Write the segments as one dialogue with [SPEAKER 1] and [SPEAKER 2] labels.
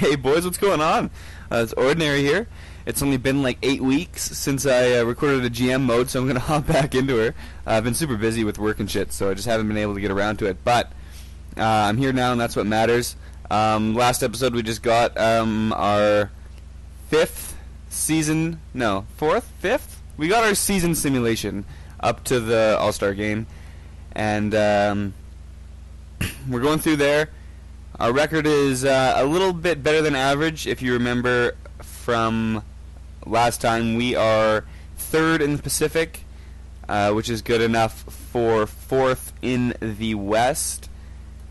[SPEAKER 1] Hey boys, what's going on? It's Ordinary here. It's only been like 8 weeks since I recorded a GM mode, so I'm going to hop back into her. I've been super busy with work and shit, so I just haven't been able to get around to it. But I'm here now, and that's what matters. Last episode we just got our fifth? We got our season simulation up to the All-Star game, and we're going through there. Our record is a little bit better than average. If you remember from last time, we are third in the Pacific, which is good enough for fourth in the West.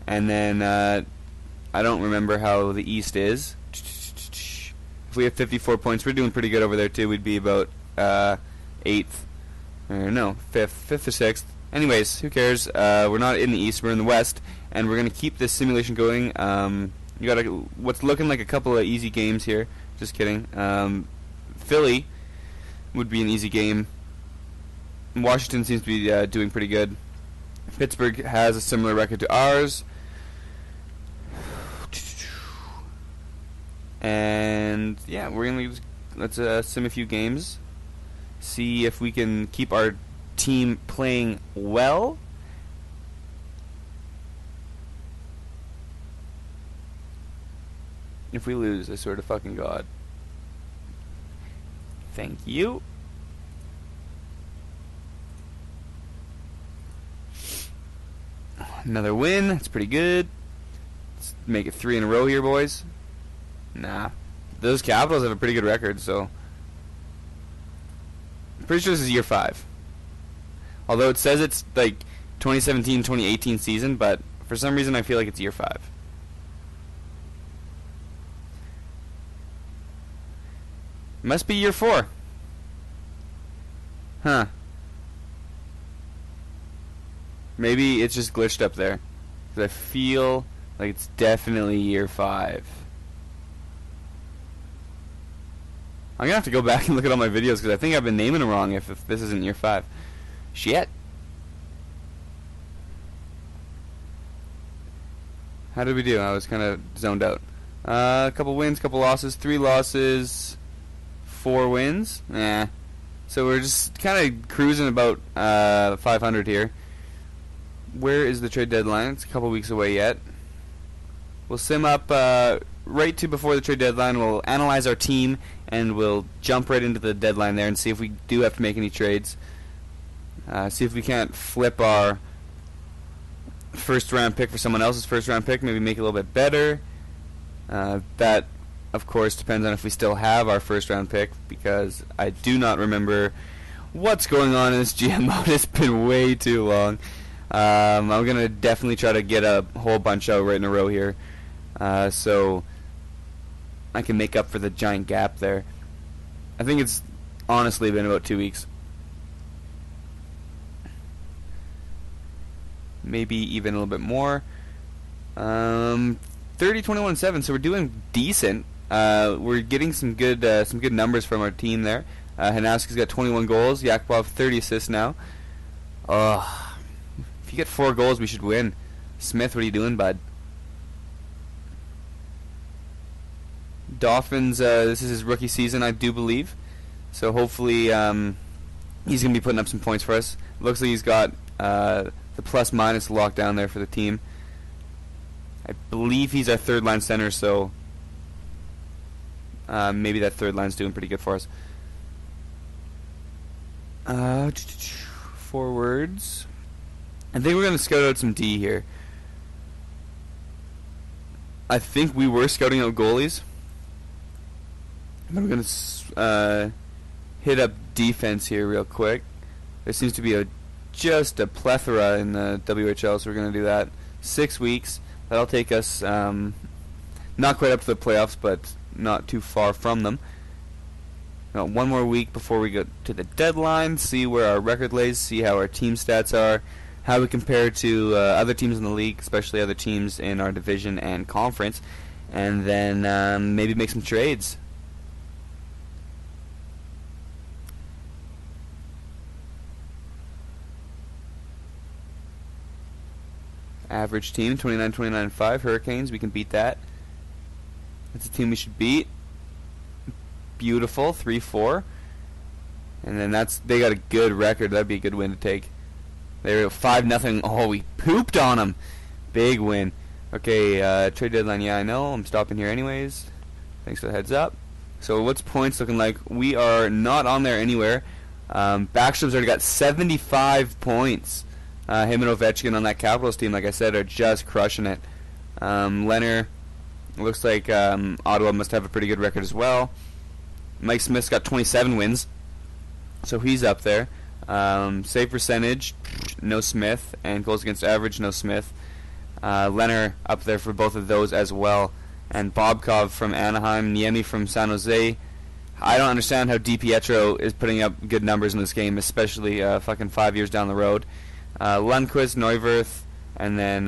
[SPEAKER 1] And then I don't remember how the East is. If we have 54 points, we're doing pretty good over there too. We'd be about 8th. Or no, 5th or 6th. Anyways, who cares? We're not in the East, we're in the West. And we're going to keep this simulation going. You got what's looking like a couple of easy games here. Just kidding. Philly would be an easy game. Washington seems to be doing pretty good. Pittsburgh has a similar record to ours. And yeah, let's sim a few games. See if we can keep our team playing well. If we lose, I swear to fucking God. Thank you. Another win. That's pretty good. Let's make it 3 in a row here, boys. Nah. Those Capitals have a pretty good record, so. I'm pretty sure this is year 5. Although it says it's like 2017-2018 season, but for some reason I feel like it's year 5. Must be year 4. Huh. Maybe it's just glitched up there. Because I feel like it's definitely year 5. I'm going to have to go back and look at all my videos because I think I've been naming them wrong if this isn't year 5. Shit. How did we do? I was kind of zoned out. A couple wins, couple losses, 3 losses, 4 wins. Nah. So we're just kind of cruising about 500 here. Where is the trade deadline? It's a couple weeks away yet. We'll sim up right to before the trade deadline. We'll analyze our team and we'll jump right into the deadline there and see if we do have to make any trades. See if we can't flip our first round pick for someone else's first round pick. Maybe make it a little bit better. That, of course, depends on if we still have our first round pick, because I do not remember what's going on in this GM mode. It's been way too long. I'm going to definitely try to get a whole bunch out right in a row here, so I can make up for the giant gap there. I think it's honestly been about 2 weeks. Maybe even a little bit more. 30, 21, 7. So we're doing decent. We're getting some good numbers from our team there. Hanowski's got 21 goals. Yakupov 30 assists now. If you get 4 goals, we should win. Smith, what are you doing, bud? Dolphins. This is his rookie season, I do believe. So hopefully, he's gonna be putting up some points for us. Looks like he's got the plus-minus locked down there for the team. I believe he's our third-line center, so maybe that third line's doing pretty good for us. Forwards. I think we're going to scout out some D here. I think we were scouting out goalies. But we're going to hit up defense here real quick. There seems to be just a plethora in the WHL, so we're going to do that. 6 weeks. That'll take us not quite up to the playoffs, but not too far from them. Got 1 more week before we go to the deadline, see where our record lays, see how our team stats are, how we compare to other teams in the league, especially other teams in our division and conference, and then maybe make some trades. Average team, 29-29-5. Hurricanes, we can beat that. It's a team we should beat. Beautiful, 3-4. And then they got a good record. That'd be a good win to take. They were 5-0. Oh, we pooped on them. Big win. Okay, trade deadline. Yeah, I know. I'm stopping here anyways. Thanks for the heads up. So what's points looking like? We are not on there anywhere. Backstrom's already got 75 points. Him and Ovechkin on that Capitals team, like I said, are just crushing it. Leonard, looks like Ottawa must have a pretty good record as well. Mike Smith's got 27 wins, so he's up there. Save percentage, no Smith, and goals against average, no Smith. Leonard up there for both of those as well. And Bobkov from Anaheim, Niemi from San Jose. I don't understand how DiPietro is putting up good numbers in this game, especially fucking 5 years down the road. Lundqvist, Neuwirth, and then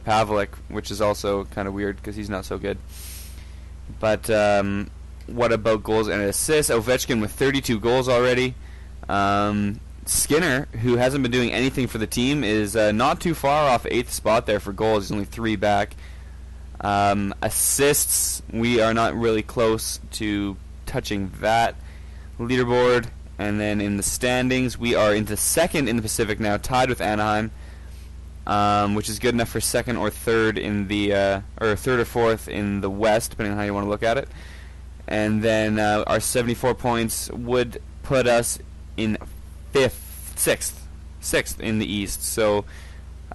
[SPEAKER 1] Pavlik, which is also kind of weird because he's not so good. But what about goals and assists? Ovechkin with 32 goals already. Skinner, who hasn't been doing anything for the team, is not too far off 8th spot there for goals. He's only 3 back. Assists, we are not really close to touching that leaderboard. And then in the standings, we are into 2nd in the Pacific now, tied with Anaheim, which is good enough for 2nd or 3rd in the or 3rd or 4th in the West, depending on how you want to look at it. And then our 74 points would put us in 6th in the East. So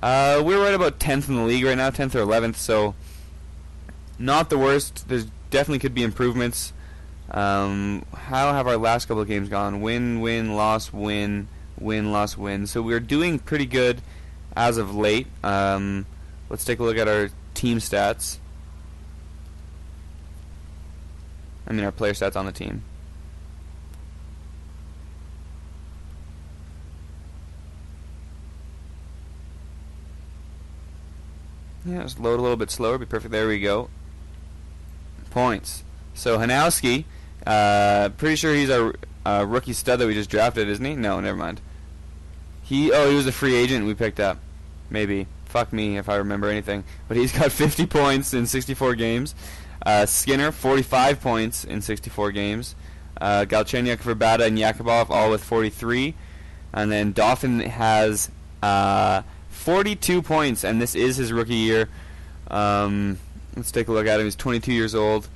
[SPEAKER 1] we're right about 10th in the league right now, 10th or 11th. So not the worst. There definitely could be improvements. How have our last couple of games gone? Win, win, loss, win, win, loss, win. So we're doing pretty good as of late. Let's take a look at our team stats. I mean our player stats on the team. Yeah, just load a little bit slower. Be perfect. There we go. Points. So Hanowski, pretty sure he's a rookie stud that we just drafted, isn't he? No, never mind. He was a free agent we picked up. Maybe. Fuck me if I remember anything. But he's got 50 points in 64 games. Skinner, 45 points in 64 games. Galchenyuk, Verbata, and Yakubov all with 43. And then Dauphin has 42 points, and this is his rookie year. Let's take a look at him. He's 22 years old.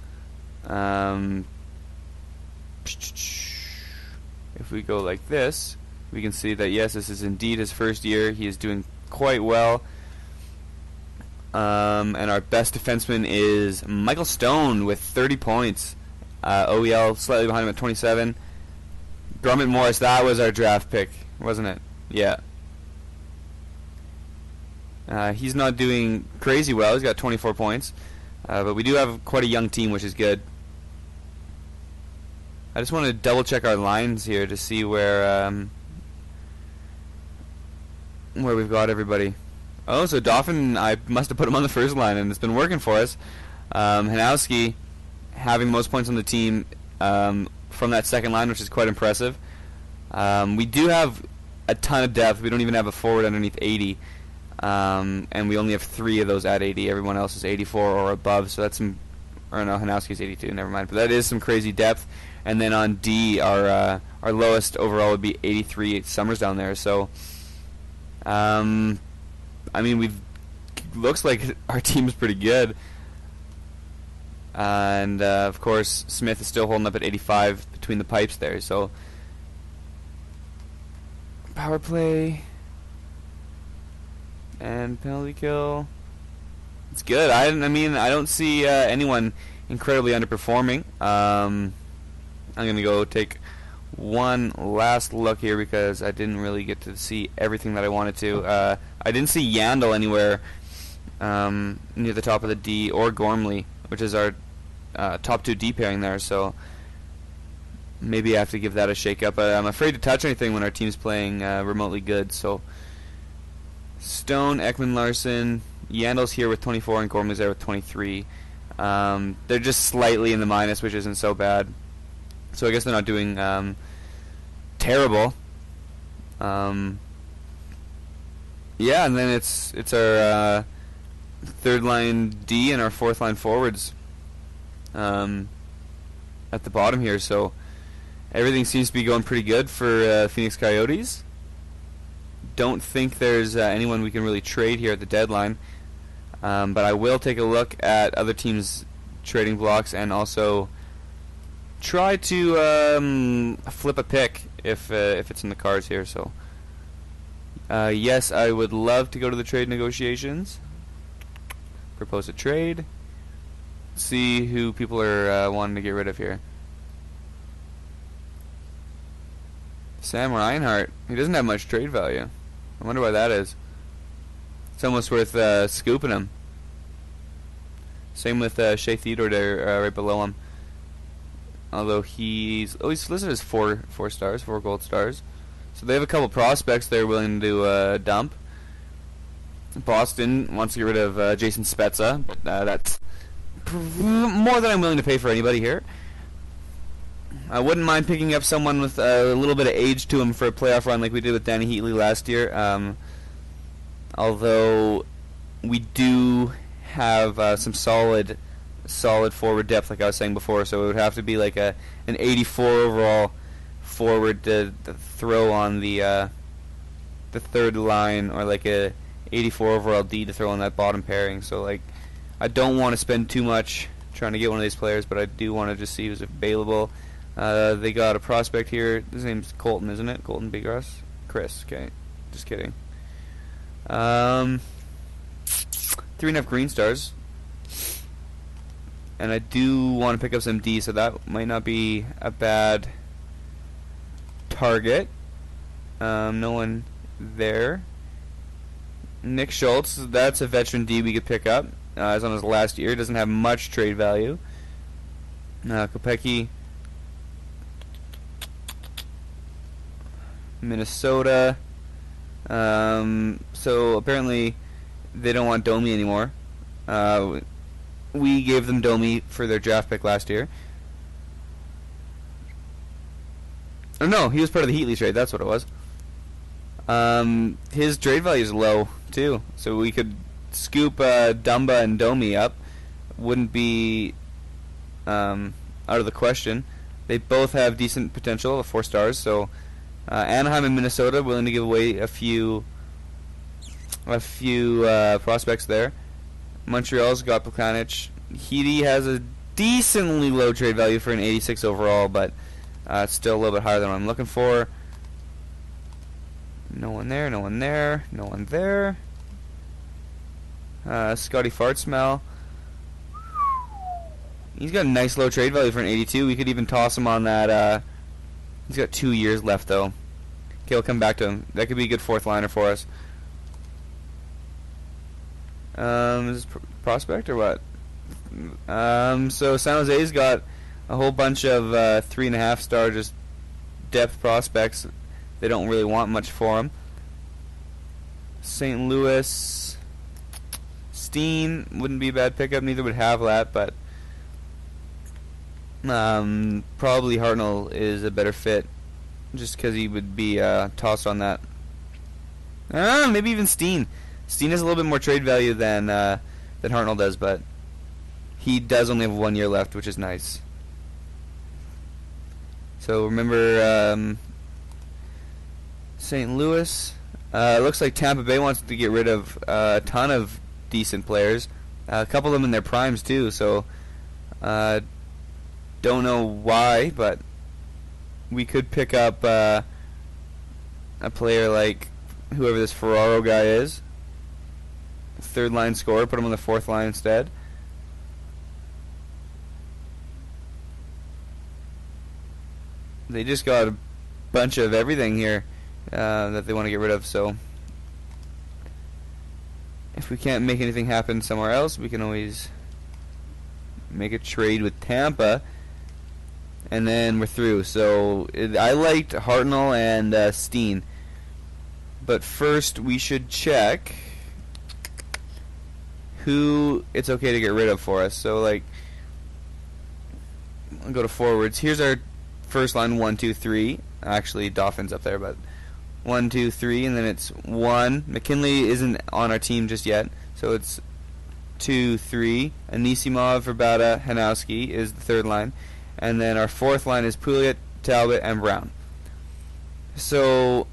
[SPEAKER 1] If we go like this, we can see that yes, this is indeed his first year. He is doing quite well. And our best defenseman is Michael Stone with 30 points. OEL slightly behind him at 27. Drummond Morris, that was our draft pick, wasn't it? Yeah. He's not doing crazy well. He's got 24 points. But we do have quite a young team, which is good. I just want to double check our lines here to see where we've got everybody. Oh, so Dauphin, I must have put him on the first line, and it's been working for us. Hanowski having the most points on the team from that second line, which is quite impressive. We do have a ton of depth. We don't even have a forward underneath 80. And we only have 3 of those at 80. Everyone else is 84 or above, so that's some... Or no, Hanowski's 82, never mind. But that is some crazy depth. And then on D, our lowest overall would be 83. Summers down there, so... I mean, looks like our team's pretty good. And, of course, Smith is still holding up at 85 between the pipes there, so... Power play... And penalty kill. It's good. I mean, I don't see anyone incredibly underperforming. I'm going to go take one last look here because I didn't really get to see everything that I wanted to. I didn't see Yandel anywhere near the top of the D, or Gormley, which is our top 2 D pairing there, so maybe I have to give that a shake up. I'm afraid to touch anything when our team's playing remotely good, so... Stone, Ekman, Larson, Yandel's here with 24 and Gormley's there with 23. They're just slightly in the minus, which isn't so bad. So I guess they're not doing terrible. Yeah, and then it's our third line D and our fourth line forwards. at the bottom here, so everything seems to be going pretty good for Phoenix Coyotes. Don't think there's anyone we can really trade here at the deadline, but I will take a look at other teams' trading blocks and also try to flip a pick if it's in the cards here. So yes, I would love to go to the trade negotiations, propose a trade, see who people are wanting to get rid of here. Sam Reinhart, he doesn't have much trade value. I wonder why that is. It's almost worth scooping him. Same with Shea Theodore there, right below him. Although he's listed as four stars, 4 gold stars. So they have a couple prospects they're willing to dump. Boston wants to get rid of Jason Spezza. That's more than I'm willing to pay for anybody here. I wouldn't mind picking up someone with a little bit of age to him for a playoff run like we did with Danny Heatley last year. Although we do have some solid forward depth, like I was saying before, so it would have to be like an 84 overall forward to throw on the third line, or like a 84 overall D to throw on that bottom pairing. So like, I don't want to spend too much trying to get one of these players, but I do want to just see who's available. They got a prospect here. His name's Colton, isn't it? Colton Bigros? Chris, okay. Just kidding. 3.5 green stars. And I do want to pick up some D, so that might not be a bad target. No one there. Nick Schultz, that's a veteran D we could pick up. He's on his last year. Doesn't have much trade value. Kopecky, Minnesota. So apparently they don't want Domi anymore. We gave them Domi for their draft pick last year. Oh no, he was part of the Heatley trade. That's what it was. His trade value is low too, so we could scoop Dumba and Domi up. Wouldn't be out of the question. They both have decent potential of 4 stars. So Anaheim and Minnesota willing to give away a few prospects there. Montreal's got Plekanec. Heedy has a decently low trade value for an 86 overall, but it's still a little bit higher than what I'm looking for. No one there, no one there, no one there. Scotty Fartsmell. He's got a nice low trade value for an 82. We could even toss him on that. He's got 2 years left, though. Okay, we'll come back to him. That could be a good 4th liner for us. Is this prospect or what? So San Jose's got a whole bunch of 3.5 star just depth prospects. They don't really want much for him. St. Louis, Steen wouldn't be a bad pickup. Neither would Havlat, but probably Hartnell is a better fit, just because he would be tossed on that. Maybe even Steen. Steen has a little bit more trade value than Hartnell does, but he does only have 1 year left, which is nice. So remember St. Louis. It looks like Tampa Bay wants to get rid of a ton of decent players. A couple of them in their primes too, so don't know why, but we could pick up a player like whoever this Ferraro guy is. 3rd line scorer, put him on the 4th line instead. They just got a bunch of everything here that they want to get rid of, so if we can't make anything happen somewhere else, we can always make a trade with Tampa, and then we're through. So I liked Hartnell and Steen, but first we should check who it's okay to get rid of for us. So like, I'll go to forwards. Here's our first line, 1, 2, 3. Actually, Dolphins up there, but 1, 2, 3, and then it's 1. McKinley isn't on our team just yet, so it's 2, 3. Anisimov, Verbata, Hanowski is the third line. And then our fourth line is Pouliot, Talbot, and Brown. So,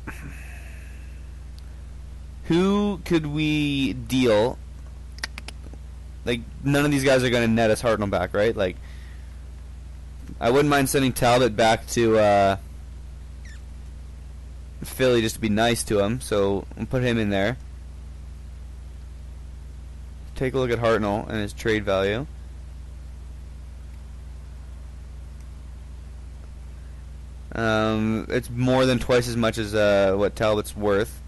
[SPEAKER 1] who could we deal? Like, none of these guys are going to net us Hartnell back, right? Like, I wouldn't mind sending Talbot back to Philly just to be nice to him. So, we'll put him in there. Take a look at Hartnell and his trade value. It's more than twice as much as what Talbot's worth.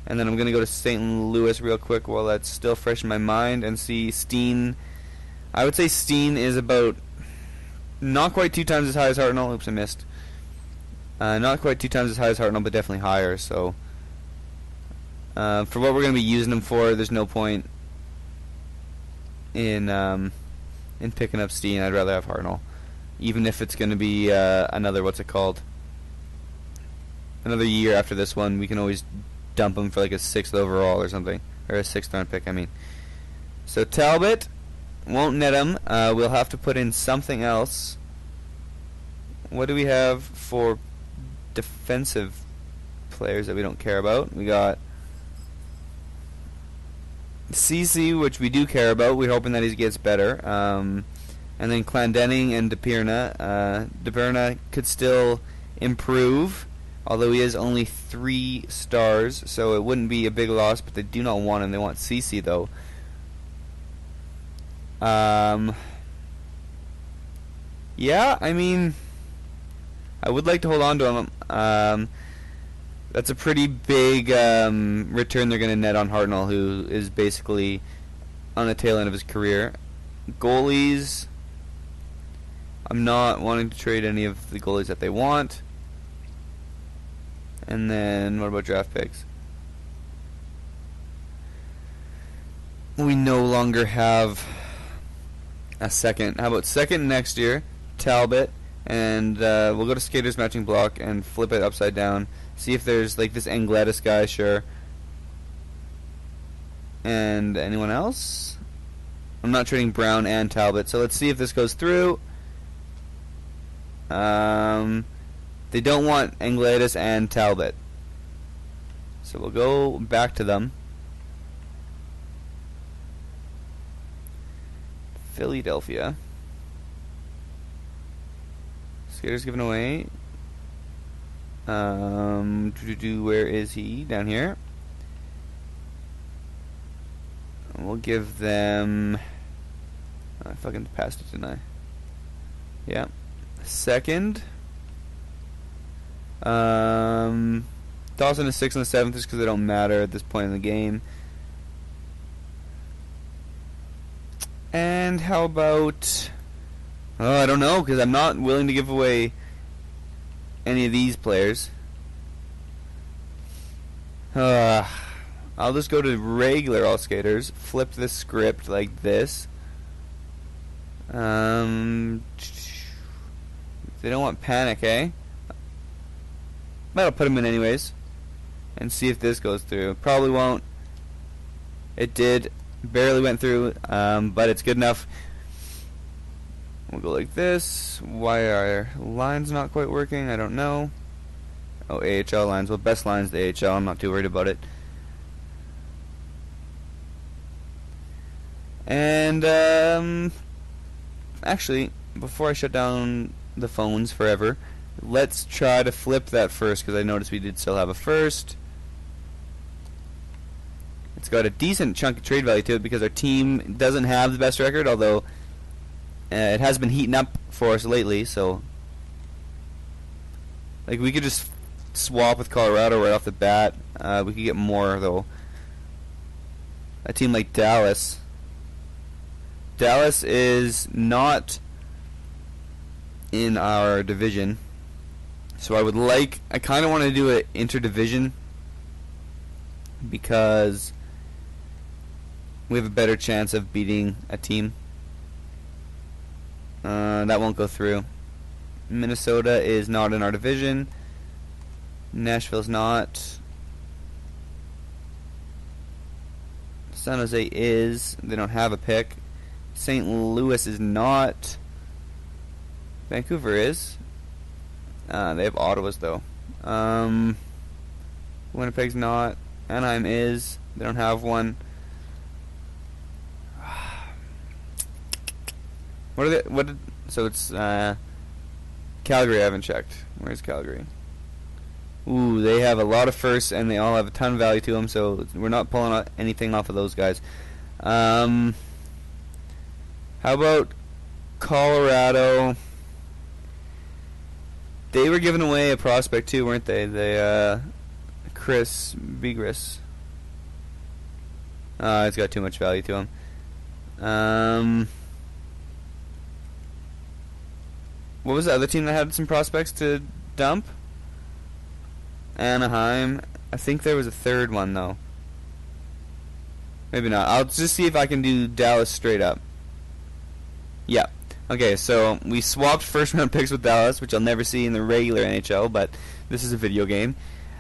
[SPEAKER 1] And then I'm going to go to St. Louis real quick while that's still fresh in my mind and see Steen. I would say Steen is about not quite 2 times as high as Hartnell. Oops, I missed. Not quite 2 times as high as Hartnell, but definitely higher. So for what we're going to be using him for, there's no point in picking up Steen. I'd rather have Hartnell, even if it's going to be another, what's it called? Another year after this one. We can always dump him for like a 6th overall or something, or a 6th round pick, I mean. So Talbot won't net him. We'll have to put in something else. What do we have for defensive players that we don't care about? We got CC, which we do care about. We're hoping that he gets better. And then Clendening and DePierna. DePierna could still improve, although he is only 3 stars, so it wouldn't be a big loss, but they do not want him. They want CC, though. Yeah, I mean, I would like to hold on to him. That's a pretty big return they're going to net on Hartnell, who is basically on the tail end of his career. Goalies, I'm not wanting to trade any of the goalies that they want. And then, what about draft picks? We no longer have a second. How about second next year? Talbot. And we'll go to Skaters Matching Block and flip it upside down. See if there's like this Angletis guy, sure. And anyone else? I'm not trading Brown and Talbot, so let's see if this goes through. They don't want Angletis and Talbot, so we'll go back to them. Philadelphia. Skater's given away. Where is he? Down here. We'll give them. I fucking passed it, didn't I? Yeah. Second. Toss in a 6th and a 7th just because they don't matter at this point in the game. And how about... Oh, I don't know, because I'm not willing to give away any of these players. I'll just go to regular all skaters, flip this script like this. They don't want panic, eh? But I'll put them in anyways and see if this goes through. Probably won't. It did. Barely went through, but it's good enough. We'll go like this. Why are lines not quite working? I don't know. Oh, AHL lines. Well, best lines the AHL. I'm not too worried about it. And actually, before I shut down the phones forever, let's try to flip that first, because I noticed we did still have a first. It's got a decent chunk of trade value to it because our team doesn't have the best record, although it has been heating up for us lately. So, like, we could just swap with Colorado right off the bat. We could get more, though. A team like Dallas. Dallas is not in our division, so I kind of want to do an interdivision because we have a better chance of beating a team. That won't go through. Minnesota is not in our division. Nashville's not. San Jose is. They don't have a pick. St. Louis is not. Vancouver is. They have Ottawa's though. Winnipeg's not. Anaheim is. They don't have one. What are they? So it's Calgary. I haven't checked. Where's Calgary? Ooh, they have a lot of firsts, and they all have a ton of value to them. So we're not pulling anything off of those guys. How about Colorado? They were giving away a prospect too, weren't they? They Chris Begris. It's got too much value to him. What was the other team that had some prospects to dump? Anaheim. I think there was a third one though. Maybe not. I'll just see if I can do Dallas straight up. Yeah. Okay, so we swapped first round picks with Dallas, which I'll never see in the regular NHL, but this is a video game.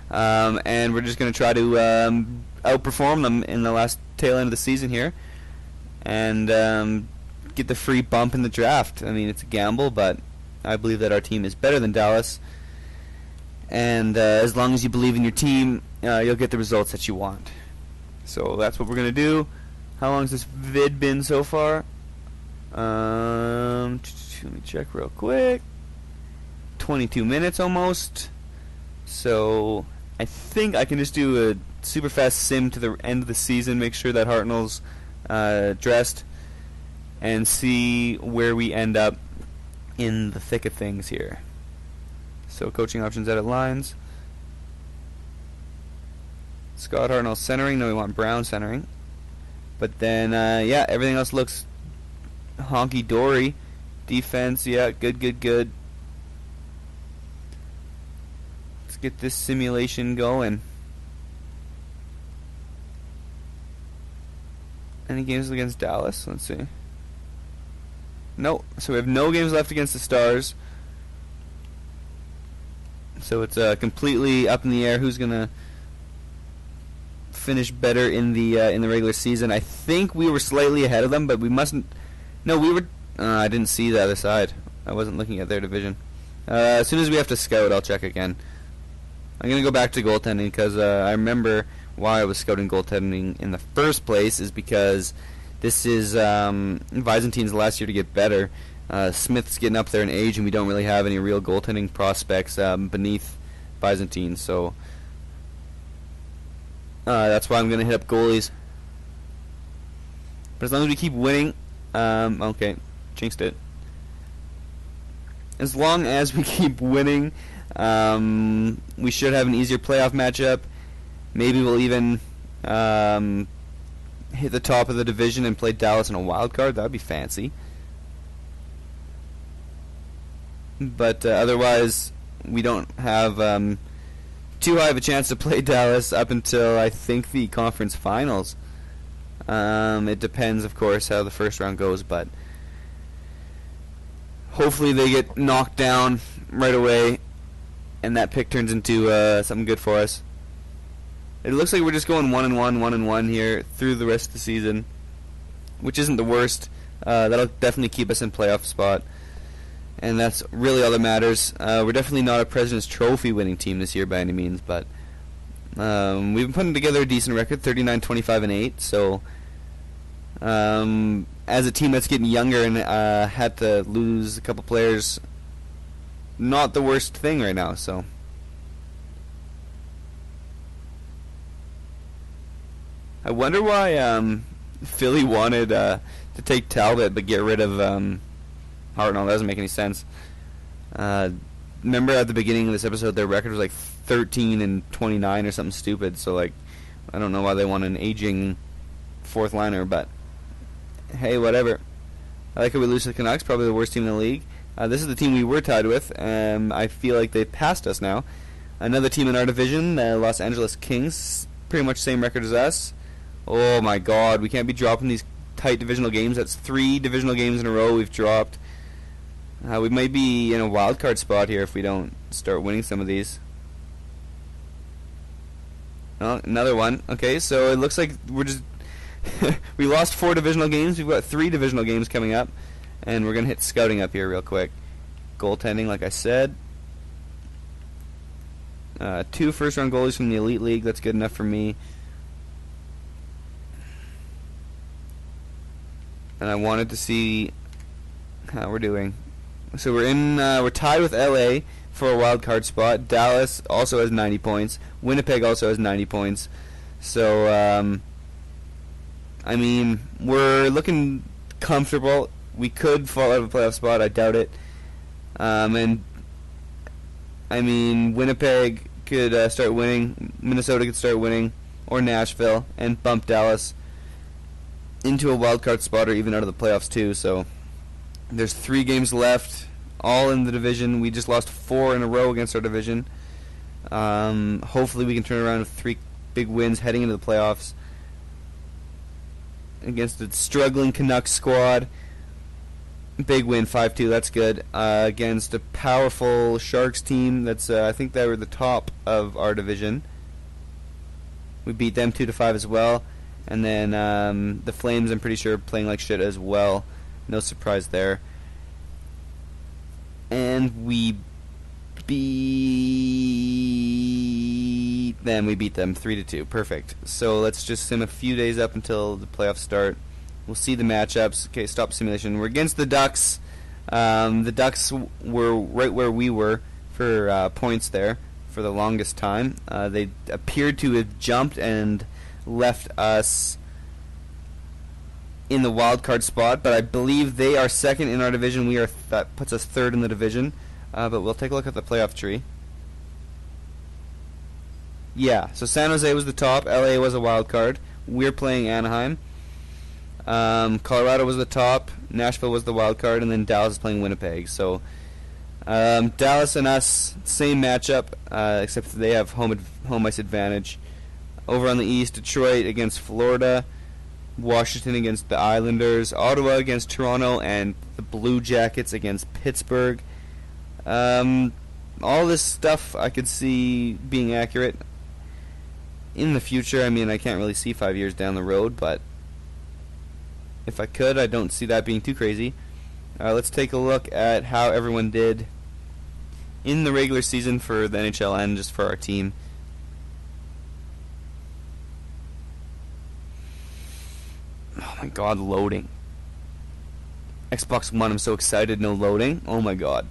[SPEAKER 1] And we're just going to try to outperform them in the last tail end of the season here. And get the free bump in the draft. I mean, it's a gamble, but I believe that our team is better than Dallas. And as long as you believe in your team, you'll get the results that you want. So that's what we're going to do. How long has this vid been so far? Let me check real quick. 22 minutes almost. So I think I can just do a super fast sim to the end of the season, make sure that Hartnell's dressed, and see where we end up in the thick of things here. So coaching options, edit lines. Scott Hartnell centering. No, we want Brown centering. But then, yeah, everything else looks honky-dory. Defense, yeah, good. Let's get this simulation going. Any games against Dallas? Let's see. No, so we have no games left against the Stars. So it's completely up in the air who's gonna finish better in the regular season. I think we were slightly ahead of them, but we mustn't. No, we were. I didn't see the other side. I wasn't looking at their division. As soon as we have to scout, I'll check again. I'm gonna go back to goaltending because I remember why I was scouting goaltending in the first place is because this is Byzantine's last year to get better. Smith's getting up there in age, and we don't really have any real goaltending prospects beneath Byzantine, so that's why I'm going to hit up goalies. But as long as we keep winning, okay, jinxed it. As long as we keep winning, we should have an easier playoff matchup. Maybe we'll even hit the top of the division and play Dallas in a wild card. That would be fancy. But otherwise, we don't have too high of a chance to play Dallas up until I think the conference finals. It depends, of course, how the first round goes, but hopefully they get knocked down right away, and that pick turns into something good for us. It looks like we're just going 1-1 here through the rest of the season, which isn't the worst. That'll definitely keep us in playoff spot. And that's really all that matters. We're definitely not a President's Trophy winning team this year by any means, but we've been putting together a decent record, 39-25-8. So as a team that's getting younger and had to lose a couple players, not the worst thing right now. So I wonder why Philly wanted to take Talbot but get rid of Hartnell. That doesn't make any sense. Remember at the beginning of this episode, their record was like 13-29 or something stupid. So like, I don't know why they want an aging fourth liner, but hey, whatever. I like how we lose to the Canucks, probably the worst team in the league. This is the team we were tied with. I feel like they've passed us now. Another team in our division, the Los Angeles Kings, pretty much same record as us. Oh my God, we can't be dropping these tight divisional games. That's 3 divisional games in a row we've dropped. We might be in a wild card spot here if we don't start winning some of these. Oh, another one. Okay, so it looks like we're just we lost 4 divisional games. We've got 3 divisional games coming up, and we're gonna hit scouting up here real quick. Goaltending, like I said. 2 first-round goalies from the Elite League. That's good enough for me. And I wanted to see how we're doing. So we're tied with LA for a wild card spot. Dallas also has 90 points. Winnipeg also has 90 points. So I mean, we're looking comfortable. We could fall out of a playoff spot. I doubt it. And I mean, Winnipeg could start winning. Minnesota could start winning, or Nashville, and bump Dallas into a wild card spot, or even out of the playoffs too. So there's 3 games left, all in the division. We just lost 4 in a row against our division. Hopefully we can turn around with 3 big wins heading into the playoffs against a struggling Canucks squad. Big win, 5-2. That's good. Against a powerful Sharks team. That's I think they were the top of our division. We beat them 2-5 as well. And then the Flames, I'm pretty sure, playing like shit as well. No surprise there. And we beat them. We beat them 3-2. Perfect. So let's just sim a few days up until the playoffs start. We'll see the matchups. Okay, stop simulation. We're against the Ducks. The Ducks were right where we were for points there for the longest time. They appeared to have jumped and left us in the wild card spot, but I believe they are second in our division. That puts us third in the division. But we'll take a look at the playoff tree. Yeah, so San Jose was the top. LA was a wild card. We're playing Anaheim. Colorado was the top, Nashville was the wild card, and then Dallas is playing Winnipeg. So Dallas and us, same matchup, except they have home ice advantage. Over on the East, Detroit against Florida, Washington against the Islanders, Ottawa against Toronto, and the Blue Jackets against Pittsburgh. All this stuff I could see being accurate in the future. I mean, I can't really see 5 years down the road, but if I could, I don't see that being too crazy. Let's take a look at how everyone did in the regular season for the NHL and just for our team. Oh my god, loading. Xbox One, I'm so excited, no loading. Oh my god.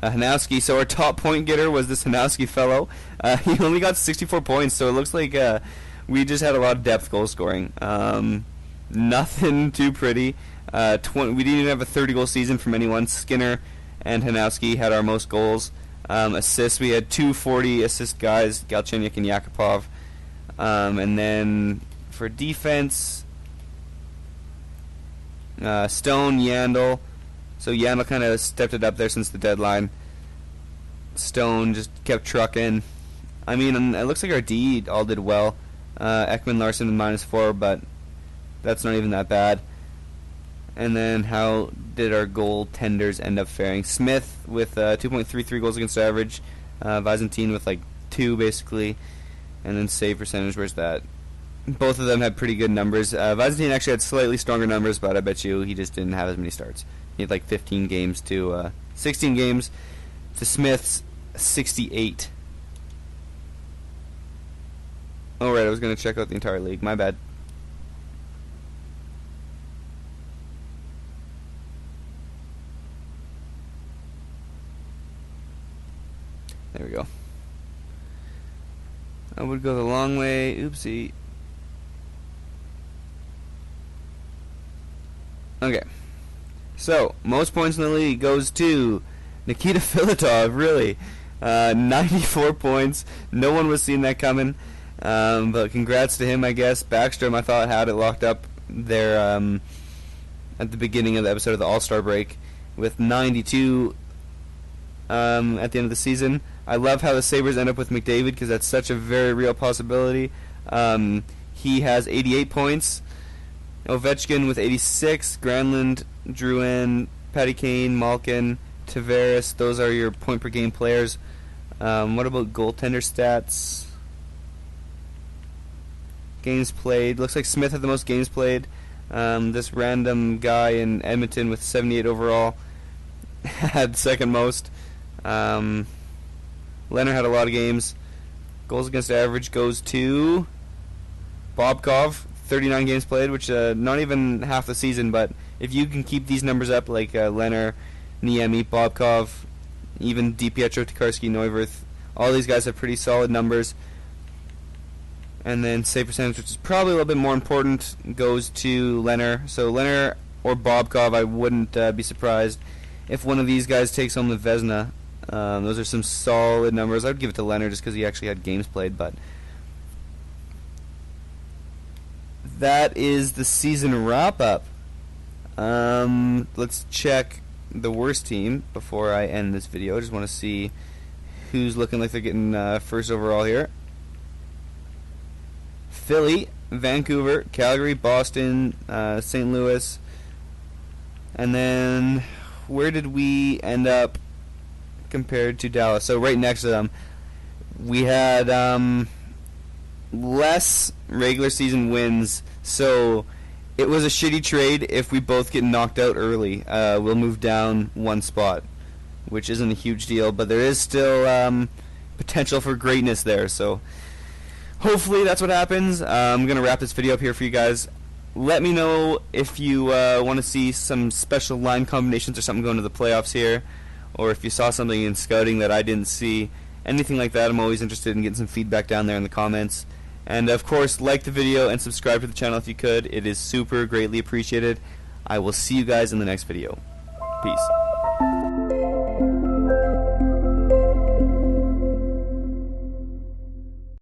[SPEAKER 1] Hanowski, so our top point getter was this Hanowski fellow. He only got 64 points, so it looks like we just had a lot of depth goal scoring. Nothing too pretty. We didn't even have a 30-goal season from anyone. Skinner and Hanowski had our most goals. Assists, we had 2 40-assist guys, Galchenyuk and Yakupov. And then for defense, Stone, Yandel. So Yandel kind of stepped it up there since the deadline. Stone just kept trucking. I mean, it looks like our D all did well. Ekman Larson -4, but that's not even that bad. And then how did our goaltenders end up faring? Smith with 2.33 goals against average. Byzantine with like 2 basically. And then save percentage, where's that? Both of them had pretty good numbers. Byzantine actually had slightly stronger numbers, but I bet you he just didn't have as many starts. He had like 15 games to 16 games to Smith's 68. Oh right, I was going to check out the entire league. My bad. There we go. I would go the long way. Oopsie. Okay. So, most points in the league goes to Nikita Filatov, really. 94 points. No one was seeing that coming. But congrats to him, I guess. Backstrom, I thought, had it locked up there at the beginning of the episode of the All-Star break with 92 at the end of the season. I love how the Sabres end up with McDavid because that's such a very real possibility. He has 88 points. Ovechkin with 86. Granlund, Drouin, Patty Kane, Malkin, Tavares. Those are your point-per-game players. What about goaltender stats? games played. Looks like Smith had the most games played. This random guy in Edmonton with 78 overall had second most. Leonard had a lot of games. Goals against average goes to Bobkov, 39 games played, which not even half the season, but if you can keep these numbers up, like Leonard, Niemi, Bobkov, even DiPietro, Tokarski, Neuwirth, all these guys have pretty solid numbers. And then save percentage, which is probably a little bit more important, goes to Leonard. So Leonard or Bobkov, I wouldn't be surprised if one of these guys takes home the Vezina. Those are some solid numbers. I'd give it to Leonard just because he actually had games played, but that is the season wrap-up. Let's check the worst team before I end this video. I just want to see who's looking like they're getting first overall here. Philly, Vancouver, Calgary, Boston, St. Louis, and then where did we end up compared to Dallas? So right next to them, we had less regular season wins, so it was a shitty trade. If we both get knocked out early, we'll move down one spot, which isn't a huge deal, but there is still potential for greatness there, so hopefully that's what happens. I'm going to wrap this video up here for you guys. Let me know if you want to see some special line combinations or something going to the playoffs here, or if you saw something in scouting that I didn't see. Anything like that, I'm always interested in getting some feedback down there in the comments. And of course, like the video and subscribe to the channel if you could. It is super greatly appreciated. I will see you guys in the next video. Peace.